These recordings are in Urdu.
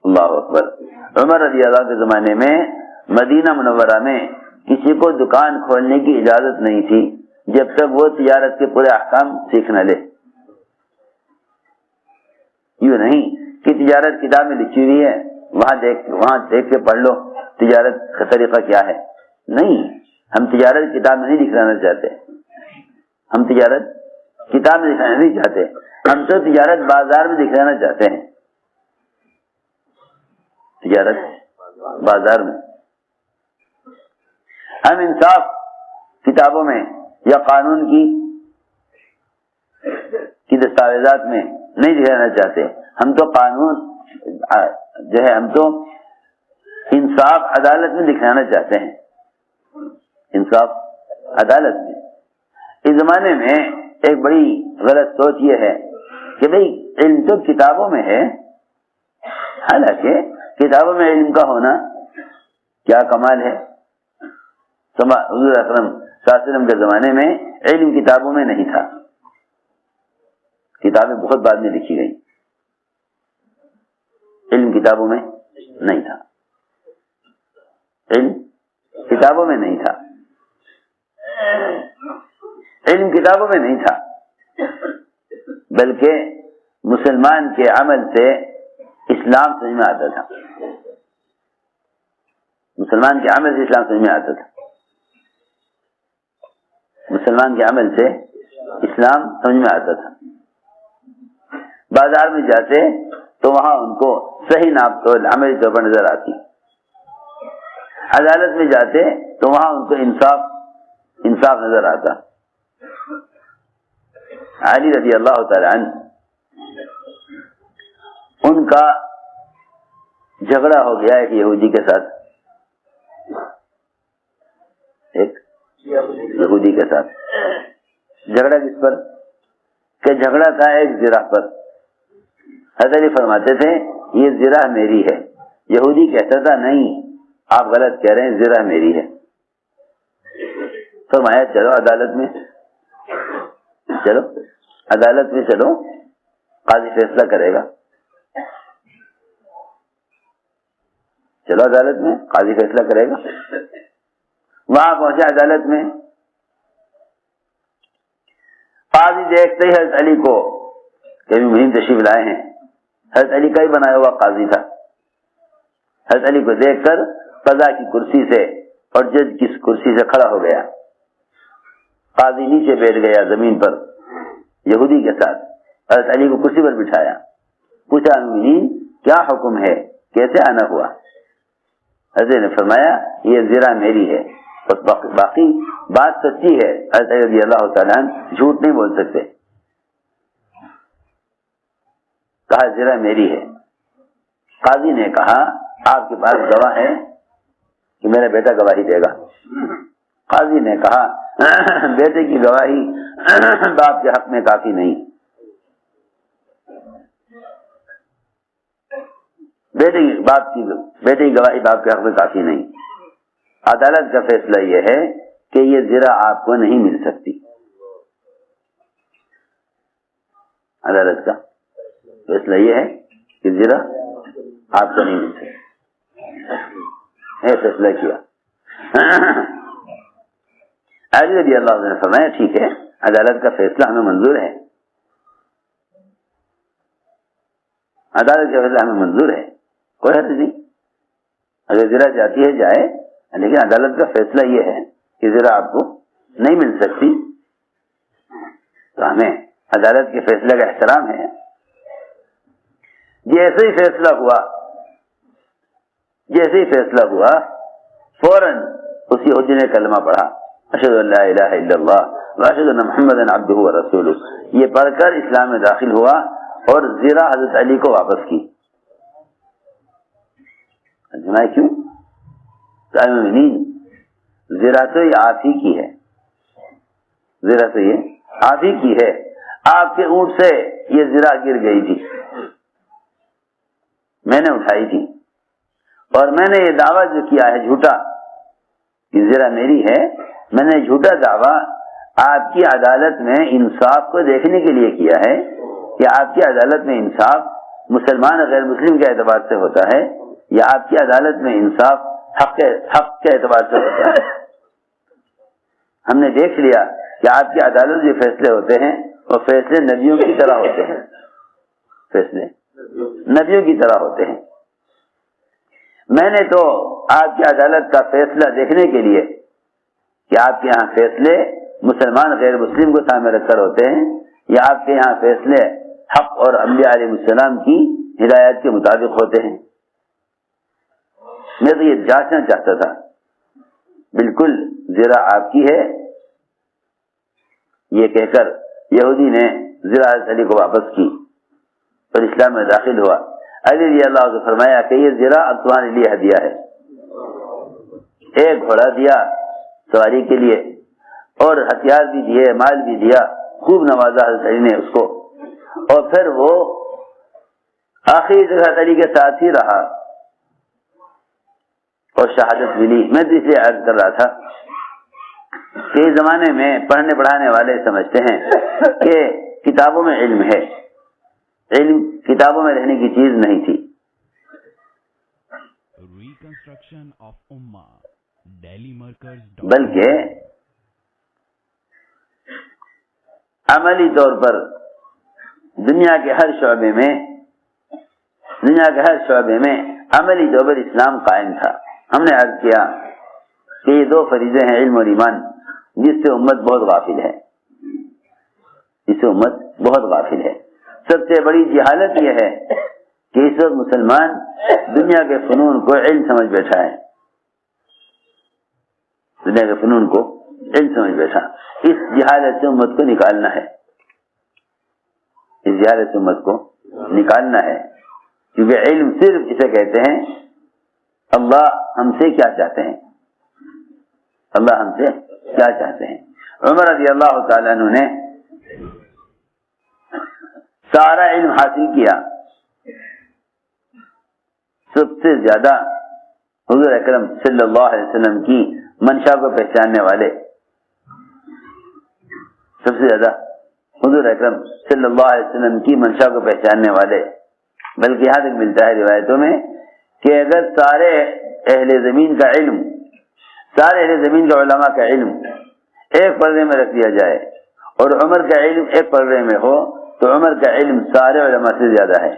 اللہ اکبر۔ عمر رضی اللہ کے زمانے میں مدینہ منورہ میں کسی کو دکان کھولنے کی اجازت نہیں تھی جب تک وہ تجارت کے پورے احکام سیکھ نہ لے۔ یوں نہیں کہ تجارت کتاب میں لکھی ہوئی ہے، وہاں دیکھ کے پڑھ لو تجارت کا طریقہ کیا ہے۔ نہیں، ہم تجارت کتاب میں نہیں دکھانا چاہتے، ہم تجارت کتاب میں دکھانا نہیں چاہتے، ہم تو تجارت بازار میں دکھانا چاہتے ہیں، تجارت بازار میں۔ ہم انصاف کتابوں میں یا قانون کی دستاویزات میں نہیں دکھانا چاہتے، ہم تو قانون جو ہے، ہم تو انصاف عدالت میں دکھانا چاہتے ہیں، انصاف عدالت میں۔ اس زمانے میں ایک بڑی غلط سوچ یہ ہے کہ بھئی علم تو کتابوں میں ہے، حالانکہ کتابوں میں علم کا ہونا کیا کمال ہے۔ حضور اکرم صلی اللہ علیہ وسلم کے زمانے میں علم کتابوں میں نہیں تھا، کتابیں بہت بعد میں لکھی گئی، علم کتابوں میں نہیں تھا، علم کتابوں میں نہیں تھا، علم کتابوں میں نہیں تھا، بلکہ مسلمان کے عمل سے اسلام سمجھ میں آتا تھا، مسلمان کے عمل سے اسلام سمجھ میں آتا تھا، مسلمان کے عمل سے اسلام سمجھ میں آتا تھا۔ بازار میں جاتے تو وہاں ان کو صحیح ناپ تول عملی طور پر نظر آتی، عدالت میں جاتے تو وہاں ان کو انصاف نظر آتا۔ علی رضی اللہ تعالی عنہ، ان کا جھگڑا ہو گیا ایک یہودی کے ساتھ، ایک یہودی کے ساتھ جھگڑا کس پر؟ کہ جھگڑا تھا ایک زرہ پر۔ حضرت علی فرماتے تھے یہ زرہ میری ہے، یہودی کہتا تھا نہیں آپ غلط کہہ رہے ہیں، زرہ میری ہے۔ فرمایا چلو عدالت میں، چلو عدالت میں چلو، قاضی فیصلہ کرے گا، چلو عدالت میں قاضی فیصلہ کرے گا۔ وہاں پہنچے عدالت میں، قاضی دیکھتے ہی حضرت علی کو کہ مہم تشریف لائے ہیں، حضرت علی کا ہی بنایا ہوا قاضی تھا، حضرت علی کو دیکھ کر قضا کی کرسی سے اور جج کی کرسی سے کھڑا ہو گیا۔ قاضی نیچے بیٹھ گیا زمین پر یہودی کے ساتھ، حضرت علی کو کرسی پر بٹھایا، پوچھا امین کیا حکم ہے، کیسے آنا ہوا؟ حضرت نے فرمایا یہ زرہ میری ہے، باقی بات سچی ہے، حضرت علی رضی اللہ تعالیٰ عنہ جھوٹ نہیں بول سکتے، کہا زرہ میری ہے۔ قاضی نے کہا آپ کے پاس گواہ ہے کہ میرا بیٹا گواہی دے گا؟ قاضی نے کہا بیٹے کی گواہی باپ کے حق میں کافی نہیں، بیٹے کی گواہی باپ کے حق میں کافی نہیں، عدالت کا فیصلہ یہ ہے کہ یہ زرہ آپ کو نہیں مل سکتی، عدالت کا فیصلہ یہ ہے کہ زرہ آپ کو نہیں مل سکتی، یہ فیصلہ کیا۔ علی رضی اللہ عنہ نے فرمایا ٹھیک ہے، عدالت کا فیصلہ ہمیں منظور ہے، عدالت کا فیصلہ ہمیں منظور ہے، کوئی حرج نہیں، اگر زرہ جاتی ہے جائے، لیکن عدالت کا فیصلہ یہ ہے کہ زرہ آپ کو نہیں مل سکتی، تو ہمیں عدالت کے فیصلے کا احترام ہے۔ جیسے ہی فیصلہ ہوا فوراً اسی یہودی نے کلمہ پڑھا، اشہد ان لا الہ الا اللہ واشہد ان محمدا عبدہ ورسولہ، یہ پڑھ کر اسلام میں داخل ہوا اور زرہ حضرت علی کو واپس کی۔ کیوں؟ زرہ تو یہ آپ ہی کی ہے، زرہ تو یہ آپ ہی کی ہے، آپ کے اونٹ سے یہ زرہ گر گئی تھی، میں نے اٹھائی تھی، اور میں نے یہ دعویٰ جو کیا ہے جھوٹا کہ زرہ میری ہے، میں نے جھوٹا دعویٰ آپ کی عدالت میں انصاف کو دیکھنے کے لیے کیا ہے کہ آپ کی عدالت میں انصاف مسلمان غیر مسلم کے اعتبار سے ہوتا ہے یا آپ کی عدالت میں انصاف حق کے اعتبار سے ہوتا ہے؟ ہم نے دیکھ لیا کہ آپ کی عدالت جو فیصلے ہوتے ہیں وہ فیصلے نبیوں کی طرح ہوتے ہیں، فیصلے نبیوں کی طرح ہوتے ہیں۔ میں نے تو آپ کی عدالت کا فیصلہ دیکھنے کے لیے کہ آپ کے یہاں فیصلے مسلمان غیر مسلم کو سامنے رکھ کر ہوتے ہیں یا آپ کے یہاں فیصلے حق اور انبیاء علیہ السلام کی ہدایت کے مطابق ہوتے ہیں، میں تو یہ جانچنا چاہتا تھا۔ بالکل زرہ آپ کی ہے یہ کہہ کر یہودی نے زرہ حضرت علی کو واپس کی اور اسلام میں داخل ہوا۔ علی رضی اللہ عنہ فرمایا کہ یہ زرہ اب تمہارے لیے ہدیہ ہے، ایک گھوڑا دیا سواری کے لیے اور ہتھیار بھی دیے، مال بھی دیا، خوب نوازا حضرت علی نے اس کو، اور پھر وہ آخری حضرت علی کے ساتھ ہی رہا اور شہادت ملی۔ میں تو اسے عرض کر رہا تھا کہ اس زمانے میں پڑھنے پڑھانے والے سمجھتے ہیں کہ کتابوں میں علم ہے، علم کتابوں میں رہنے کی چیز نہیں تھی۔ بلکہ عملی طور پر دنیا کے ہر شعبے میں عملی طور پر اسلام قائم تھا۔ ہم نے عرض کیا کہ یہ دو فریضے ہیں، علم اور ایمان، جس سے امت بہت غافل ہے، سب سے بڑی جہالت یہ ہے کہ اس وقت مسلمان دنیا کے فنون کو علم سمجھ بیٹھا ہے، اس جہالت سے امت کو نکالنا ہے، کیونکہ علم صرف اسے کہتے ہیں اللہ ہم سے کیا چاہتے ہیں، عمر رضی اللہ تعالیٰ عنہ نے سارا علم حاصل کیا، سب سے زیادہ حضور اکرم صلی اللہ علیہ وسلم کی منشا کو پہچاننے والے، سب سے زیادہ حضور اکرم صلی اللہ علیہ وسلم کی منشا کو پہچاننے والے، بلکہ یہاں تک ملتا ہے روایتوں میں کہ اگر سارے اہل زمین کا علماء کا علم ایک پردے میں رکھ دیا جائے اور عمر کا علم ایک پردے میں ہو تو عمر کا علم سارے علماء سے زیادہ ہے،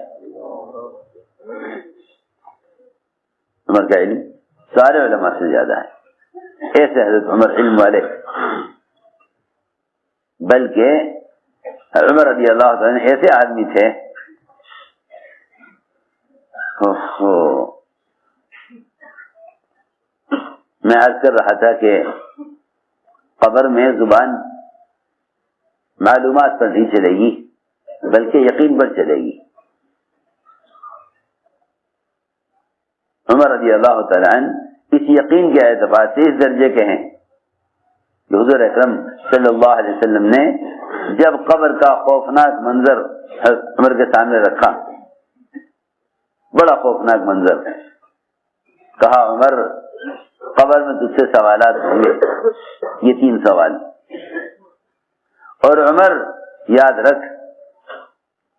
ایسے حضرت عمر علم والے۔ بلکہ عمر رضی اللہ عنہ ایسے آدمی تھے، میں عرض کر رہا تھا کہ قبر میں زبان معلومات پر نہیں چلے گی بلکہ یقین پر چلے گی۔ عمر رضی اللہ تعالیٰ عنہ اس یقین کے اعتبار سے اس درجے کے ہیں کہ حضور اکرم صلی اللہ علیہ وسلم نے جب قبر کا خوفناک منظر عمر کے سامنے رکھا، بڑا خوفناک منظر، کہا عمر قبر میں تجھ سے سوالات ہوں گے، یہ 3 سوال، اور عمر یاد رکھ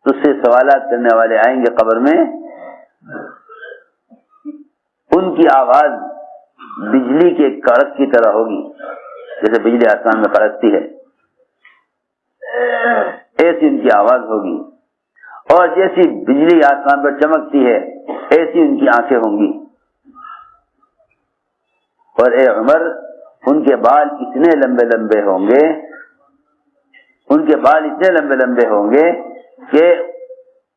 تجھ سے سوالات کرنے والے آئیں گے قبر میں، ان کی آواز بجلی کے کڑک کی طرح ہوگی، جیسے بجلی آسمان میں کڑکتی ہے ایسی ان کی آواز ہوگی، اور جیسی بجلی آسمان پر چمکتی ہے ایسی ان کی آنکھیں ہوں گی، اور اے عمر ان کے بال اتنے لمبے لمبے ہوں گے کہ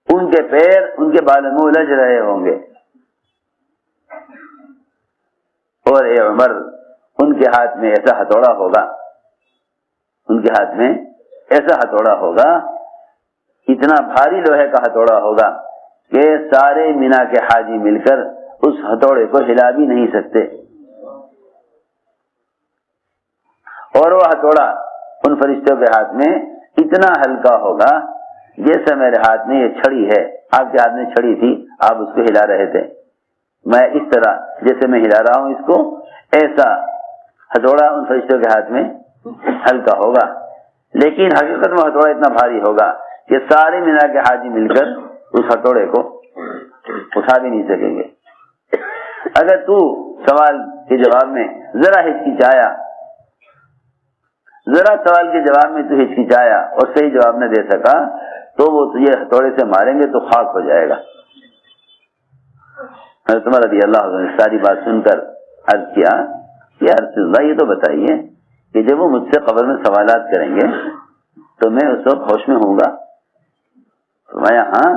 ان کے پیر ان کے بالوں میں الجھ رہے ہوں گے، اور اے عمر ان کے ہاتھ میں ایسا ہتھوڑا ہوگا، اتنا بھاری لوہے کا ہتھوڑا ہوگا کہ سارے مینا کے حاجی مل کر اس ہتھوڑے کو ہلا بھی نہیں سکتے، اور وہ ہتھوڑا ان فرشتوں کے ہاتھ میں اتنا ہلکا ہوگا جیسے میرے ہاتھ میں یہ چھڑی ہے، آپ کے ہاتھ میں چھڑی تھی، آپ اس کو ہلا رہے تھے، میں اس طرح جیسے میں ہلا رہا ہوں اس کو، ایسا ہتھوڑا ان فرشتوں کے ہاتھ میں ہلکا ہوگا، لیکن حقیقت میں ہتھوڑا اتنا بھاری ہوگا کہ سارے مینا کے حاجی مل کر اس ہتھوڑے کو اٹھا بھی نہیں سکیں گے۔ اگر تو سوال کے جواب میں ذرا ہچکچایا، ذرا سوال کے جواب میں تو ہچکچایا اور صحیح جواب نہ دے سکا تو وہ تجھے ہتھوڑے سے ماریں گے تو خاک ہو جائے گا۔ حضرت عمر رضی اللہ عنہ نے ساری بات سن کر عرض کیا کہ یا رسول اللہ یہ تو بتائیے کہ جب وہ مجھ سے قبر میں سوالات کریں گے تو میں اس وقت ہوش میں ہوں گا؟ فرمایا ہاں،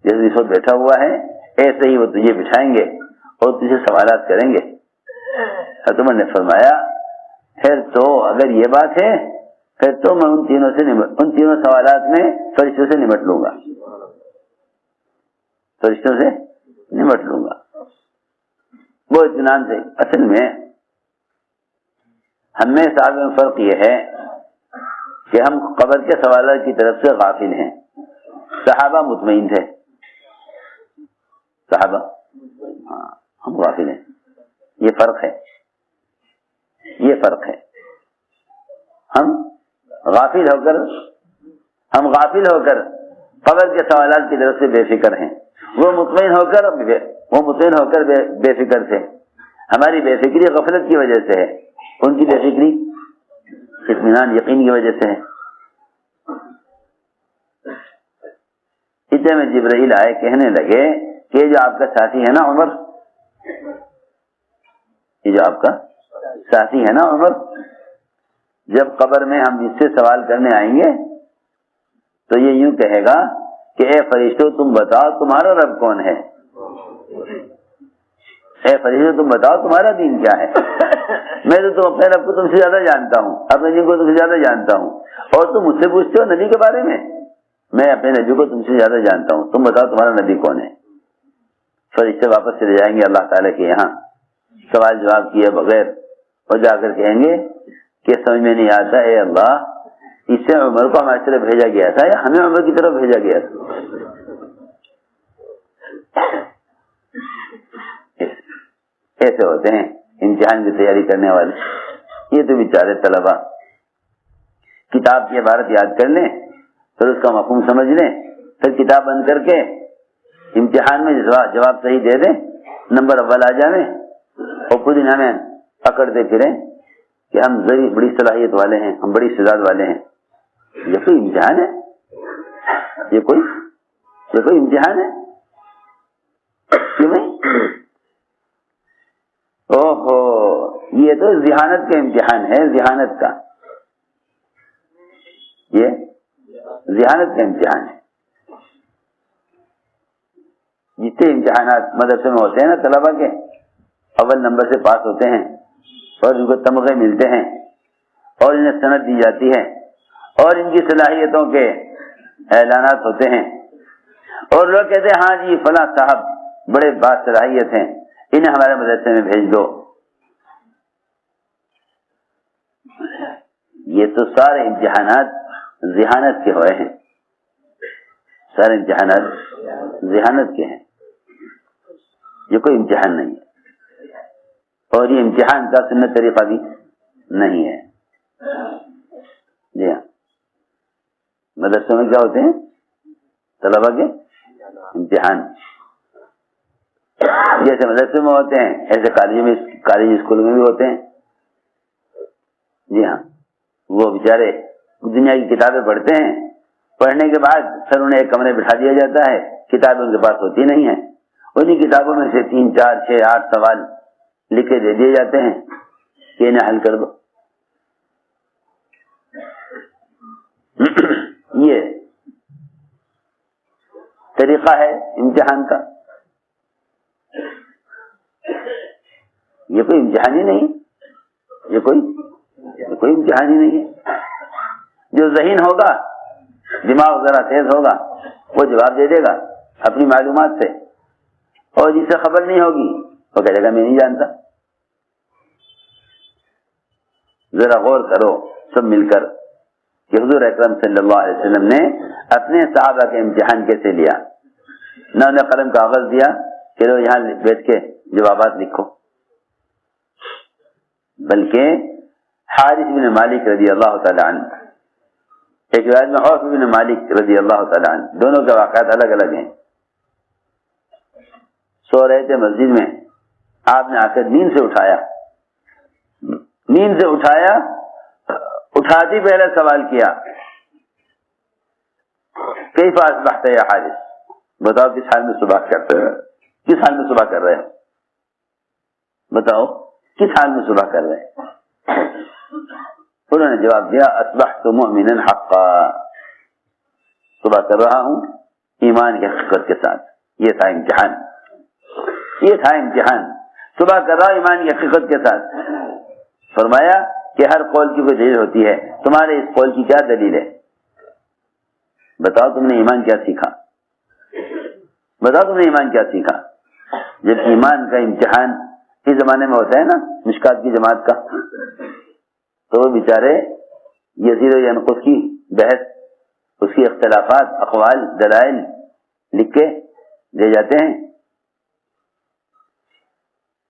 جیسے اس وقت بیٹھا ہوا ہے ایسے ہی وہ تجھے بٹھائیں گے اور تجھے سوالات کریں گے۔ حضرت عمر نے فرمایا پھر تو اگر یہ بات ہے پھر تو میں ان تینوں سوالات میں فرشتوں سے نمٹ لوں گا، فرشتوں سے نمٹ لوں گا وہ اطمینان سے۔ اصل میں ہم میں صاحب میں فرق یہ ہے کہ ہم قبر کے سوالات کی طرف سے غافل ہیں، صحابہ مطمئن تھے، صحابہ ہاں ہم غافل ہیں۔ یہ فرق ہے، یہ فرق ہے۔ ہم غافل ہو کر قبر کے سوالات کی طرف سے بے فکر ہیں، وہ مطمئن ہو کر بے فکر تھے۔ ہماری بے فکری غفلت کی وجہ سے ہے، ان کی بے فکری اطمینان یقین کی وجہ سے ہے۔ اتنے میں جبرائیل آئے، کہنے لگے کہ یہ جو آپ کا ساتھی ہے نا عمر، یہ جو آپ کا ساتھی ہے نا عمر، جب قبر میں ہم جس سے سوال کرنے آئیں گے تو یہ یوں کہے گا کہ اے فرشتوں تم بتاؤ تمہارا رب کون ہے، اے فرشتوں تم بتاؤ تمہارا دین کیا ہے۔ میں تو اپنے رب کو تم سے زیادہ جانتا ہوں، اپنے دین کو تم سے زیادہ جانتا ہوں، اور تم مجھ سے پوچھتے ہو نبی کے بارے میں، میں اپنے نبی کو تم سے زیادہ جانتا ہوں، تم بتاؤ تمہارا نبی کون ہے۔ فرشتے واپس چلے جائیں گے اللہ تعالیٰ کے یہاں سوال جواب کیے بغیر، اور جا کر کہیں گے کہ سمجھ میں نہیں آتا اے اللہ اس سے عمر کو ہماری طرف بھیجا گیا تھا یا ہمیں عمر کی طرف بھیجا گیا تھا۔ ایسے ہوتے ہیں امتحان کی تیاری کرنے والے۔ یہ تو بیچارے طلبا کتاب کی عبارت یاد کر لیں، پھر اس کا مفہوم سمجھ لیں، پھر کتاب بند کر کے امتحان میں جواب صحیح دے دیں، نمبر اول آ جائیں، اور پوری دن ہمیں پکڑتے پھریں کہ ہم بڑی صلاحیت والے ہیں، ہم بڑی استعداد والے ہیں۔ یہ کوئی امتحان ہے؟ یہ کوئی امتحان ہے؟ کیوں نہیں؟ اوہو یہ تو ذہانت کا امتحان ہے، ذہانت کا، یہ ذہانت کا امتحان ہے۔ جتنے امتحانات مدرسے میں ہوتے ہیں نا طلبا کے، اول نمبر سے پاس ہوتے ہیں اور ان کو تمغے ملتے ہیں اور انہیں سند دی جاتی ہے اور ان کی صلاحیتوں کے اعلانات ہوتے ہیں، اور لوگ کہتے ہیں ہاں جی فلاں صاحب بڑے باصلاحیت ہیں، انہیں ہمارے مدرسے میں بھیج دو۔ یہ تو سارے امتحانات ذہانت کے ہوئے ہیں، سارے امتحانات ذہانت کے ہیں، یہ کوئی امتحان نہیں ہے، اور یہ امتحان کا سنت طریقہ بھی نہیں ہے۔ جی ہاں، مدرسوں میں کیا ہوتے ہیں طلبا کے امتحان، جیسے مدرسے میں ہوتے ہیں ایسے کالج اسکول میں بھی ہوتے ہیں۔ جی ہاں، وہ بیچارے دنیا کی کتابیں پڑھتے ہیں، پڑھنے کے بعد پھر انہیں ایک کمرے بٹھا دیا جاتا ہے، کتابیں ان کے پاس ہوتی نہیں ہیں، انہیں کتابوں میں سے 3 4 6 8 سوال لکھے دے دیے جاتے ہیں کہ انہیں حل کر دو۔ یہ طریقہ ہے امتحان کا، یہ کوئی امتحان ہی نہیں، یہ کوئی امتحان ہی نہیں ہے۔ جو ذہین ہوگا، دماغ ذرا تیز ہوگا، وہ جواب دے دے گا اپنی معلومات سے، اور جسے خبر نہیں ہوگی وہ کہے گا میں نہیں جانتا۔ ذرا غور کرو سب مل کر کہ حضور اکرم صلی اللہ علیہ وسلم نے اپنے صحابہ کے امتحان کیسے لیا۔ نہ انہیں قلم کاغذ دیا کہ لو یہاں بیٹھ کے جوابات لکھو، بلکہ حارث بن مالک رضی اللہ تعالی عنہ ایک روایت میں عوف بن مالک رضی اللہ تعالیٰ عنہ، دونوں کے واقعات الگ الگ ہیں۔ سو رہے تھے مسجد میں، آپ نے آ کر نیند سے اٹھایا، اٹھاتی پہلے سوال کیا کیف اصبحت یا حارث، بتاؤ کس حال میں صبح کرتے ہیں، کس حال میں صبح کر رہے ہو، بتاؤ کس حال میں صبح کر رہے ہیں؟ انہوں نے جواب دیا اصبحت مؤمنا حقا، صبح کر رہا ہوں ایمان کی حقیقت کے ساتھ۔ یہ تھا امتحان، صبح کر رہا ہوں ایمان کی حقیقت کے ساتھ۔ فرمایا کہ ہر قول کی کوئی دلیل ہوتی ہے، تمہارے اس قول کی کیا دلیل ہے؟ بتاؤ تم نے ایمان کیا سیکھا، بتاؤ تم نے ایمان کیا سیکھا۔ جب ایمان کا امتحان اس زمانے میں ہوتا ہے نا مشکات کی جماعت کا، تو وہ بیچارے یزید و ینقص کی بحث، اس کی اختلافات، اقوال، دلائل لکھ کے دے جاتے ہیں،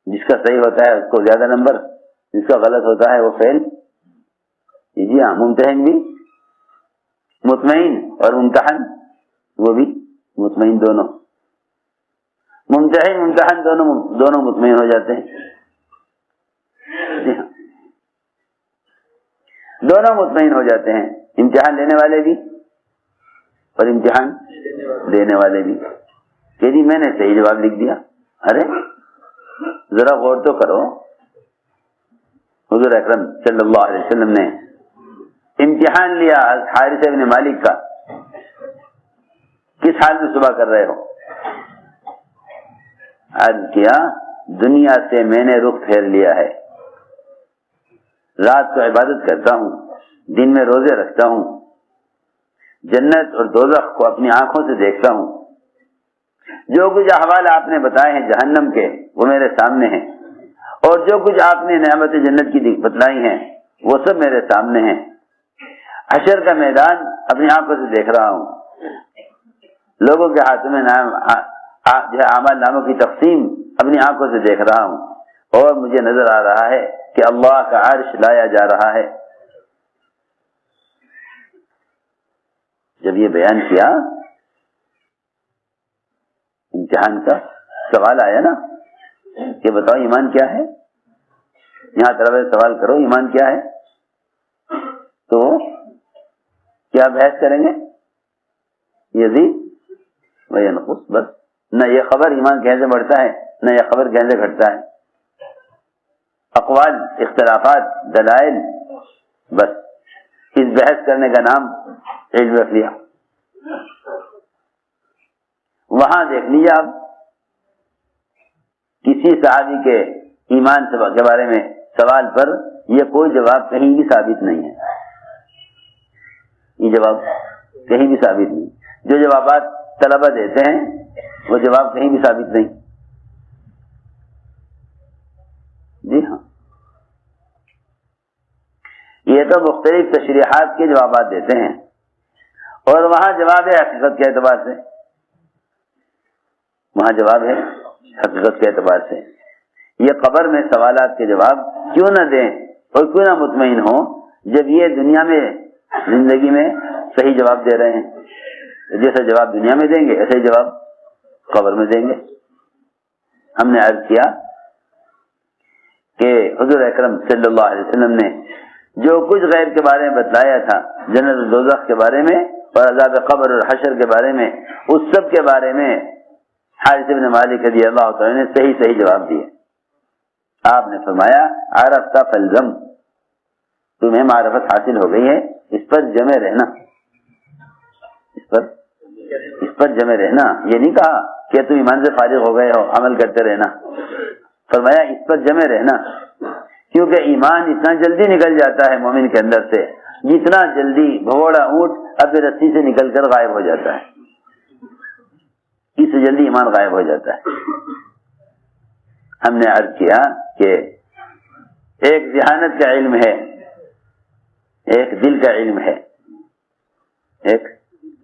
جس کا صحیح ہوتا ہے اس کو زیادہ نمبر، جس کا غلط ہوتا ہے وہ فیل۔ جی ہاں، ممتحن بھی، مطمئن اور ممتحن وہ بھی مطمئن، دونوں ممتحن دونوں مطمئن ہو جاتے ہیں۔ جی ہاں، دونوں مطمئن ہو جاتے ہیں، امتحان لینے والے بھی اور امتحان دینے والے بھی، کہ جی میں نے صحیح جواب لکھ دیا۔ ارے ذرا غور تو کرو، حضور اکرم صلی اللہ علیہ وسلم نے امتحان لیا حارث بن مالک کا، کس حال میں صبح کر رہے ہو؟ عرض کیا دنیا سے میں نے رخ پھیر لیا ہے، رات کو عبادت کرتا ہوں، دن میں روزے رکھتا ہوں، جنت اور دوزخ کو اپنی آنکھوں سے دیکھتا ہوں، جو کچھ احوال آپ نے بتائے ہیں جہنم کے وہ میرے سامنے ہیں، اور جو کچھ آپ نے نعمت جنت کی بتلائی ہیں وہ سب میرے سامنے ہیں، حشر کا میدان اپنی آنکھوں سے دیکھ رہا ہوں، لوگوں کے ہاتھوں میں اعمال ناموں کی تقسیم اپنی آنکھوں سے دیکھ رہا ہوں، اور مجھے نظر آ رہا ہے کہ اللہ کا عرش لایا جا رہا ہے۔ جب یہ بیان کیا، امتحان کا سوال آیا نا کہ بتاؤ ایمان کیا ہے، یہاں طرف سوال کرو ایمان کیا ہے، تو کیا بحث کریں گے؟ یزید و ینقص، بس نہ یہ خبر ایمان کہنے سے بڑھتا ہے نہ یہ خبر کہنے سے گھٹتا ہے، اقوال، اختلافات، دلائل، بس اس بحث کرنے کا نام علم رکھ لیا۔ وہاں دیکھ لیجیے آپ کسی صحابی کے ایمان کے بارے میں سوال پر یہ کوئی جواب کہیں بھی ثابت نہیں ہے، یہ جواب کہیں بھی ثابت نہیں، جو جوابات طلبہ دیتے ہیں وہ جواب کہیں بھی ثابت نہیں۔ جی ہاں، یہ تو مختلف تشریحات کے جوابات دیتے ہیں، اور وہاں جواب ہے حقیقت کے اعتبار سے، وہاں جواب ہے حقیقت کے اعتبار سے۔ یہ قبر میں سوالات کے جواب کیوں نہ دیں اور کیوں نہ مطمئن ہوں جب یہ دنیا میں زندگی میں صحیح جواب دے رہے ہیں، جیسا جواب دنیا میں دیں گے ایسے ہی جواب قبر میں دیں گے۔ ہم نے عرض کیا کہ حضور اکرم صلی اللہ علیہ وسلم نے جو کچھ غیب کے بارے میں بتلایا تھا، جنت و دوزخ کے بارے میں اور عذاب قبر اور حشر کے بارے میں، اس سب کے بارے میں حارث بن مالک رضی اللہ تعالی نے صحیح جواب دیے۔ آپ نے فرمایا عرفت فالزم، تمہیں معرفت حاصل ہو گئی ہے، اس پر جمے رہنا، اس پر جمے رہنا۔ یہ نہیں کہا کہ تم ایمان سے فارغ ہو گئے ہو عمل کرتے رہنا، فرمایا اس پر جمے رہنا، کیونکہ ایمان اتنا جلدی نکل جاتا ہے مومن کے اندر سے جتنا جلدی بھگوڑا اونٹ اپنی رسی سے نکل کر غائب ہو جاتا ہے، اس سے جلدی ایمان غائب ہو جاتا ہے۔ ہم نے عرض کیا کہ ایک ذہانت کا علم ہے، ایک دل کا علم ہے، ایک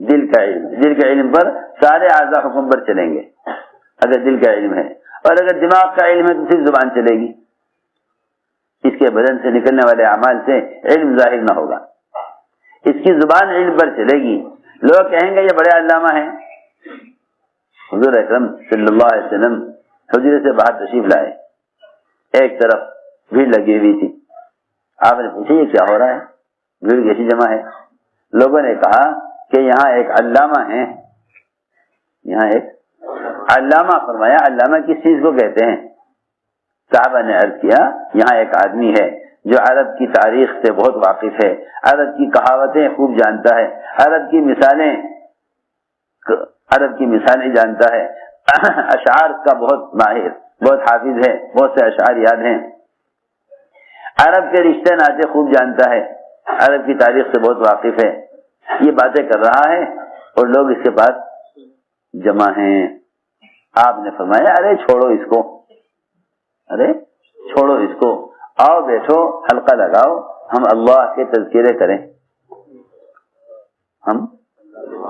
دل کا علم، دل کے علم پر سارے اعضاء حکم پر چلیں گے اگر دل کا علم ہے، اور اگر دماغ کا علم ہے تو صرف زبان چلے گی، اس کے بدن سے نکلنے والے اعمال سے علم ظاہر نہ ہوگا، اس کی زبان علم پر چلے گی لوگ کہیں گے یہ بڑے علامہ ہیں. حضور اکرم صلی اللہ علیہ وسلم حجرے سے باہر تشریف لائے, ایک طرف بھیڑ لگی ہوئی تھی. آپ نے پوچھا یہ کیا ہو رہا ہے, بھیڑ کیسی جمع ہے؟ لوگوں نے کہا کہ یہاں ایک علامہ ہے, یہاں ایک علامہ. فرمایا علامہ کس چیز کو کہتے ہیں؟ صحابہ نے عرض کیا یہاں ایک آدمی ہے جو عرب کی تاریخ سے بہت واقف ہے, عرب کی کہاوتیں خوب جانتا ہے, عرب کی مثالیں جانتا ہے, اشعار کا بہت ماہر, بہت حافظ ہے, بہت سے اشعار یاد ہیں, عرب کے رشتے ناطے خوب جانتا ہے, عرب کی تاریخ سے بہت واقف ہے. یہ باتیں کر رہا ہے اور لوگ اس کے پاس جمع ہیں. آپ نے فرمایا ارے چھوڑو اس کو, ارے چھوڑو اس کو, آؤ بیٹھو حلقہ لگاؤ, ہم اللہ کے تذکرے کریں, ہم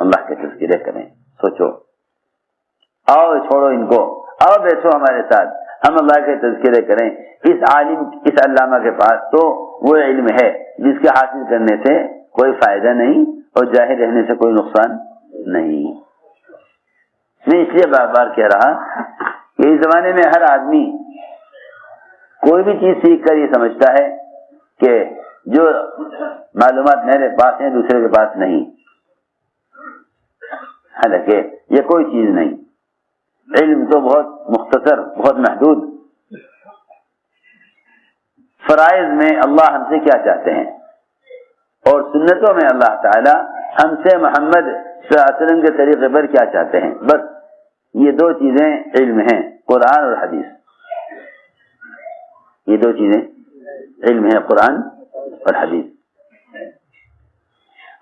اللہ کے تذکرے کریں. سوچو, آؤ چھوڑو ان کو, آؤ بیٹھو ہمارے ساتھ, ہم اللہ کے تذکرے کریں. اس عالم, اس علامہ کے پاس تو وہ علم ہے جس کے حاصل کرنے سے کوئی فائدہ نہیں اور جاہل رہنے سے کوئی نقصان نہیں. میں اس لیے بار بار کہہ رہا کہ اس زمانے میں ہر آدمی کوئی بھی چیز سیکھ کر یہ سمجھتا ہے کہ جو معلومات میرے پاس ہیں دوسرے کے پاس نہیں, حالانکہ یہ کوئی چیز نہیں. علم تو بہت مختصر, بہت محدود. فرائض میں اللہ ہم سے کیا چاہتے ہیں اور سنتوں میں اللہ تعالی ہم سے محمد صلی اللہ علیہ وسلم کے طریقے پر کیا چاہتے ہیں, بس یہ دو چیزیں علم ہیں, قرآن اور حدیث. یہ دو چیزیں علم ہیں, قرآن اور حدیث.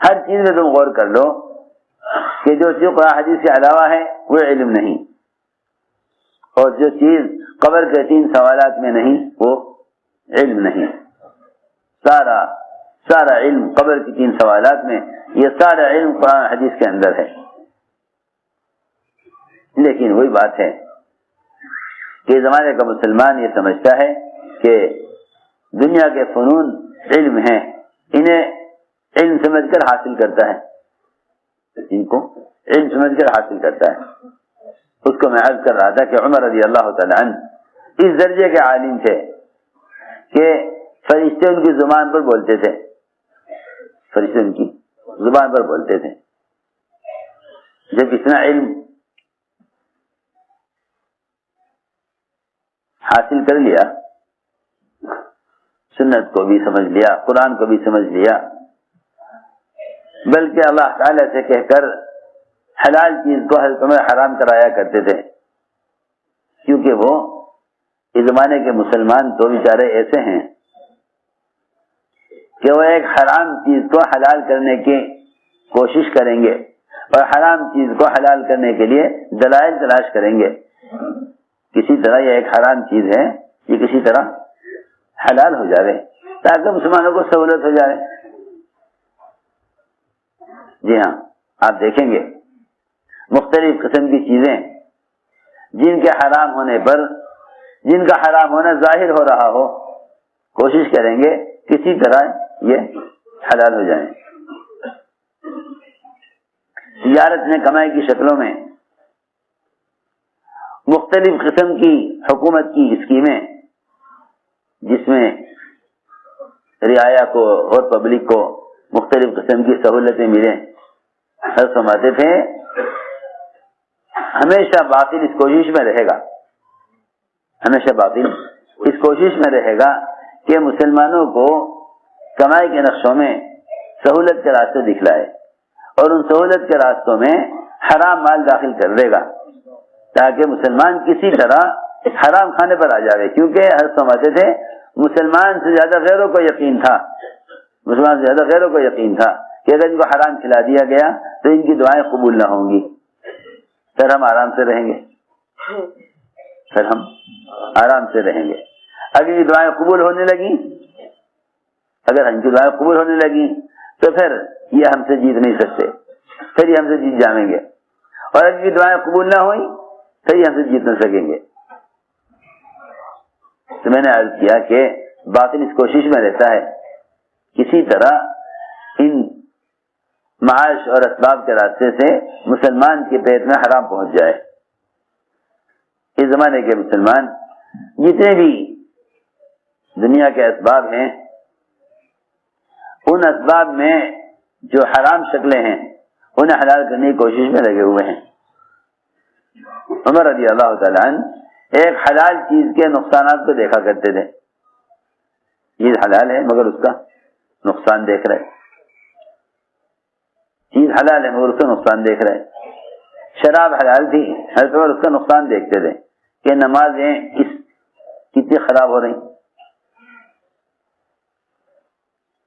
ہر چیز میں تم غور کر لو کہ جو چیز قرآن حدیث کے علاوہ ہے وہ علم نہیں, اور جو چیز قبر کے 3 سوالات میں نہیں وہ علم نہیں. سارا علم قبر کی 3 سوالات میں, یہ سارا علم قرآن حدیث کے اندر ہے. لیکن وہی بات ہے کہ زمانے کا مسلمان یہ سمجھتا ہے کہ دنیا کے فنون علم ہیں, انہیں علم سمجھ کر حاصل کرتا ہے, ان کو علم سمجھ کر حاصل کرتا ہے. اس کو میں عرض کر رہا تھا کہ عمر رضی اللہ تعالی عنہ اس درجے کے عالم تھے کہ فرشتے ان کی زبان پر بولتے تھے, فرشتے ان کی زبان پر بولتے تھے. جب اتنا علم حاصل کر لیا, سنت کو بھی سمجھ لیا, قرآن کو بھی سمجھ لیا, بلکہ اللہ تعالی سے کہہ کر حلال چیز کو حضرت عمر حرام کرایا کرتے تھے, کیونکہ وہ اس زمانے کے مسلمان تو بیچارے ایسے ہیں کہ وہ ایک حرام چیز کو حلال کرنے کی کوشش کریں گے اور حرام چیز کو حلال کرنے کے لیے دلائل تلاش کریں گے. کسی طرح یہ ایک حرام چیز ہے, یہ کسی طرح حلال ہو جائے تاکہ مسلمانوں کو سہولت ہو جائے. جی ہاں, آپ دیکھیں گے مختلف قسم کی چیزیں جن کے حرام ہونے پر, جن کا حرام ہونا ظاہر ہو رہا ہو, کوشش کریں گے کسی طرح یہ حلال ہو جائیں. تجارت میں کمائی کی شکلوں میں مختلف قسم کی حکومت کی اسکیمیں, جس میں رعایا کو اور پبلک کو مختلف قسم کی سہولتیں ملیں, ہر سمجھتے تھے ہمیشہ باطل اس کوشش میں رہے گا, ہمیشہ باطل اس کوشش میں رہے گا کہ مسلمانوں کو کمائی کے نقشوں میں سہولت کے راستے دکھلائے اور ان سہولت کے راستوں میں حرام مال داخل کر دے گا تاکہ مسلمان کسی طرح حرام کھانے پر آ جائے. کیونکہ ہر سمجھتے تھے مسلمان سے زیادہ غیروں کو یقین تھا, مسلمان سے زیادہ غیروں کو یقین تھا کہ اگر ان کو حرام کھلا دیا گیا تو ان کی دعائیں قبول نہ ہوں گی, پھر ہم آرام سے رہیں گے, پھر ہم آرام سے رہیں گے. اگر یہ دعائیں قبول ہونے لگی, اگر ان کی دعائیں قبول ہونے لگی تو پھر یہ ہم سے جیت نہیں سکتے, پھر یہ ہم سے جیت جائیں گے, اور اگر یہ دعائیں قبول نہ ہوئی پھر یہ ہم سے جیت نہ سکیں گے. تو میں نے عرض کیا کہ باطل اس کوشش میں رہتا ہے کسی طرح ان معاش اور اسباب کے راستے سے مسلمان کے پیٹ میں حرام پہنچ جائے. اس زمانے کے مسلمان جتنے بھی دنیا کے اسباب ہیں ان اسباب میں جو حرام شکلیں ہیں انہیں حلال کرنے کی کوشش میں لگے ہوئے ہیں. عمر رضی اللہ تعالیٰ عنہ ایک حلال چیز کے نقصانات کو دیکھا کرتے تھے. چیز حلال ہے مگر اس کا نقصان دیکھ رہے, چیز حلال ہے مگر اس کا نقصان دیکھ رہے. شراب حلال تھی, حضرت عمر اس کا نقصان دیکھتے تھے کہ نمازیں اس کتنی خراب ہو رہی.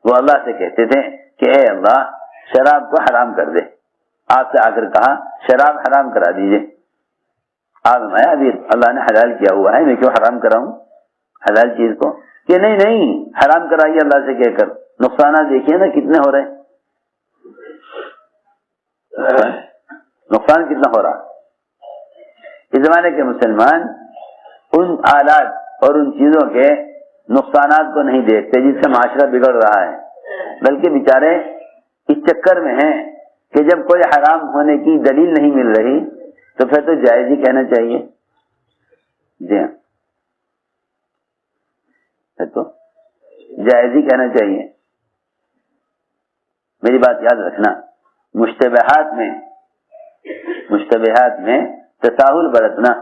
وہ اللہ سے کہتے تھے کہ اے اللہ شراب کو حرام کر دے. آپ سے آ کر کہا شراب حرام کرا دیجئے. آپ فرمایا ابھی اللہ نے حلال کیا ہوا ہے, میں کیوں حرام کراؤں حلال چیز کو؟ کہ نہیں نہیں حرام کرائیے اللہ سے کہہ کر. نقصانات دیکھیے نا کتنے ہو رہے ہیں, نقصان کتنا ہو رہا. اس زمانے کے مسلمان ان آلات اور ان چیزوں کے نقصانات کو نہیں دیکھتے جس سے معاشرہ بگڑ رہا ہے, بلکہ بیچارے اس چکر میں ہیں کہ جب کوئی حرام ہونے کی دلیل نہیں مل رہی تو پھر تو جائز ہی کہنا چاہیے. جی ہاں, پھر تو جائز ہی کہنا چاہیے. میری بات یاد رکھنا, مشتبہات میں تساہل برتنا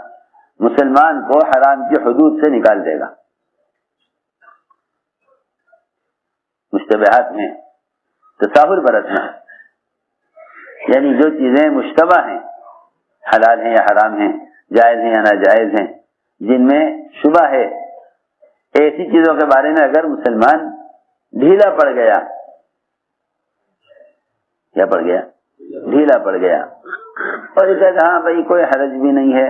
مسلمان کو حرام کی حدود سے نکال دے گا. مشتبہات میں تساہل برتنا یعنی جو چیزیں مشتبہ ہیں, حلال ہیں یا حرام ہیں, جائز ہیں یا ناجائز ہیں, جن میں شبہ ہے, ایسی چیزوں کے بارے میں اگر مسلمان ڈھیلا پڑ گیا, کیا پڑ گیا, ڈھیلا پڑ گیا, اور یہ کہتا ہاں بھائی کوئی حرج بھی نہیں ہے,